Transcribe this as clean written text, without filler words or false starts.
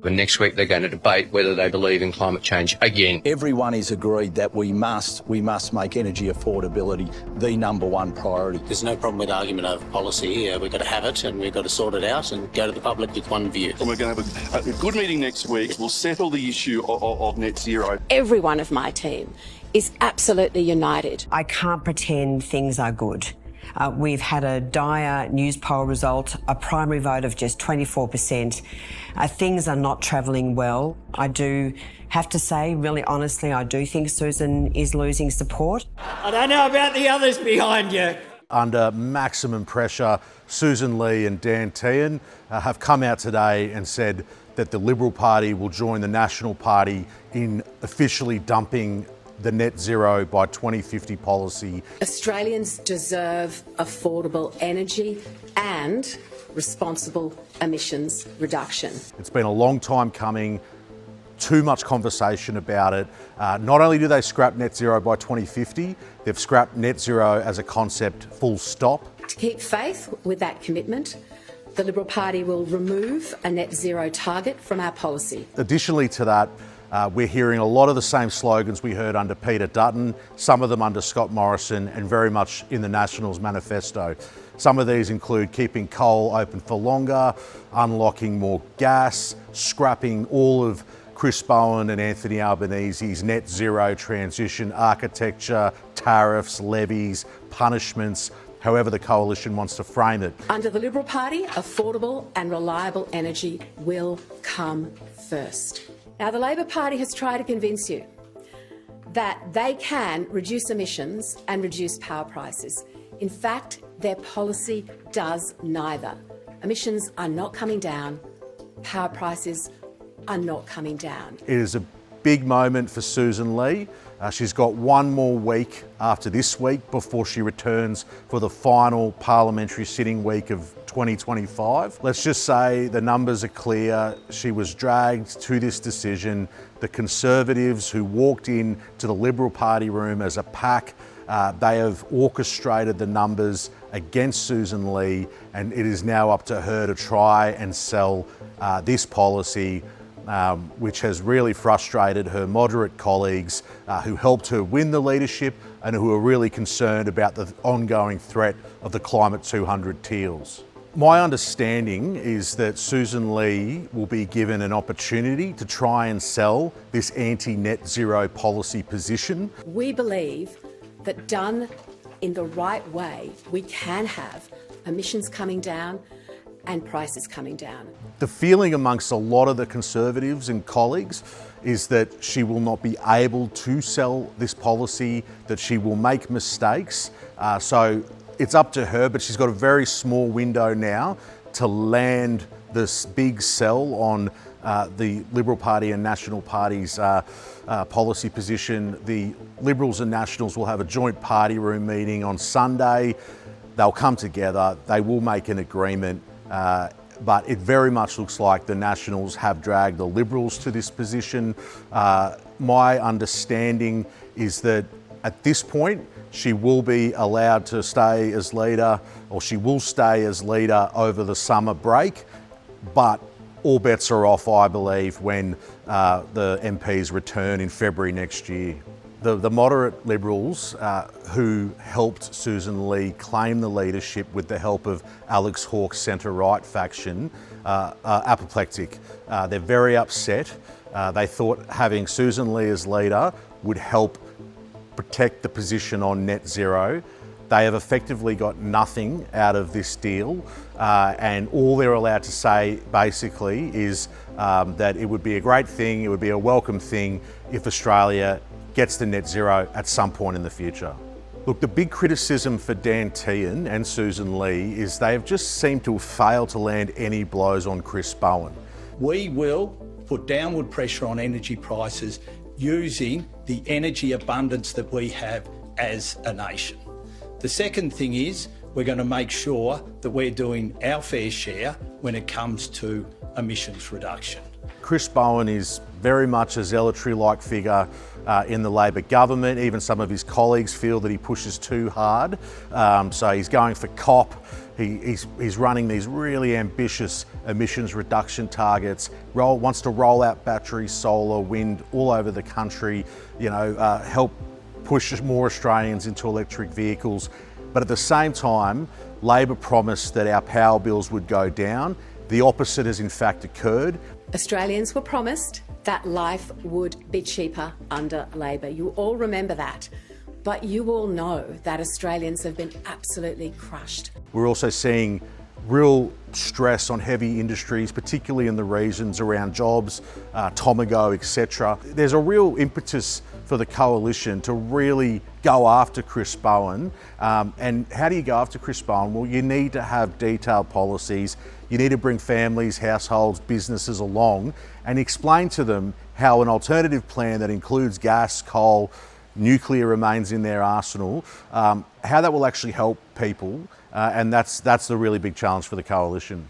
And next week they're going to debate whether they believe in climate change again. Everyone is agreed that we must make energy affordability the number one priority. There's no problem with argument over policy here. We've got to have it and we've got to sort it out and go to the public with one view. And we're going to have a good meeting next week. We'll settle the issue of net zero. Every one of my team is absolutely united. I can't pretend things are good. We've had a dire news poll result, a primary vote of just 24%. Things are not travelling well. I do have to say, really honestly, I do think Sussan is losing support. I don't know about the others behind you. Under maximum pressure, Sussan Ley and Dan Tehan have come out today and said that the Liberal Party will join the National Party in officially dumping the net zero by 2050 policy. Australians deserve affordable energy and responsible emissions reduction. It's been a long time coming, too much conversation about it. Not only do they scrap net zero by 2050, they've scrapped net zero as a concept full stop. To keep faith with that commitment, the Liberal Party will remove a net zero target from our policy. Additionally to that, we're hearing a lot of the same slogans we heard under Peter Dutton, some of them under Scott Morrison, and very much in the Nationals manifesto. Some of these include keeping coal open for longer, unlocking more gas, scrapping all of Chris Bowen and Anthony Albanese's net zero transition architecture, tariffs, levies, punishments, however the coalition wants to frame it. Under the Liberal Party, affordable and reliable energy will come first. Now, the Labor Party has tried to convince you that they can reduce emissions and reduce power prices. In fact, their policy does neither. Emissions are not coming down, power prices are not coming down. It is a big moment for Sussan Ley. She's got one more week after this week before she returns for the final parliamentary sitting week of 2025. Let's just say the numbers are clear. She was dragged to this decision. The Conservatives who walked in to the Liberal Party room as a pack, they have orchestrated the numbers against Sussan Ley, and it is now up to her to try and sell this policy, which has really frustrated her moderate colleagues who helped her win the leadership and who are really concerned about the ongoing threat of the Climate 200 Teals. My understanding is that Sussan Ley will be given an opportunity to try and sell this anti-net zero policy position. We believe that done in the right way, we can have emissions coming down and prices coming down. The feeling amongst a lot of the Conservatives and colleagues is that she will not be able to sell this policy, that she will make mistakes. So it's up to her, but she's got a very small window now to land this big sell on the Liberal Party and National Party's policy position. The Liberals and Nationals will have a joint party room meeting on Sunday. They'll come together, they will make an agreement, but it very much looks like the Nationals have dragged the Liberals to this position. My understanding is that at this point, she will be allowed to stay as leader, or she will stay as leader over the summer break, but all bets are off, I believe, when the MPs return in February next year. The moderate Liberals who helped Sussan Ley claim the leadership with the help of Alex Hawke's centre-right faction are apoplectic. They're very upset. They thought having Sussan Ley as leader would help protect the position on net zero. They have effectively got nothing out of this deal, and all they're allowed to say basically is that it would be a great thing, it would be a welcome thing if Australia gets to net zero at some point in the future. Look, the big criticism for Dan Tehan and Sussan Ley is they have just seemed to have failed to land any blows on Chris Bowen. We will put downward pressure on energy prices using the energy abundance that we have as a nation. The second thing is we're going to make sure that we're doing our fair share when it comes to emissions reduction. Chris Bowen is very much a zealotry-like figure in the Labor government. Even some of his colleagues feel that he pushes too hard. So he's going for COP. He's running these really ambitious emissions reduction targets, wants to roll out battery, solar, wind all over the country, help push more Australians into electric vehicles. But at the same time, Labor promised that our power bills would go down. The opposite has in fact occurred. Australians were promised that life would be cheaper under Labor. You all remember that. But you all know that Australians have been absolutely crushed. We're also seeing real stress on heavy industries, particularly in the regions around jobs, Tomago, etc. There's a real impetus for the coalition to really go after Chris Bowen. And how do you go after Chris Bowen? Well, you need to have detailed policies. You need to bring families, households, businesses along and explain to them how an alternative plan that includes gas, coal, nuclear remains in their arsenal, how that will actually help people. And that's the really big challenge for the coalition.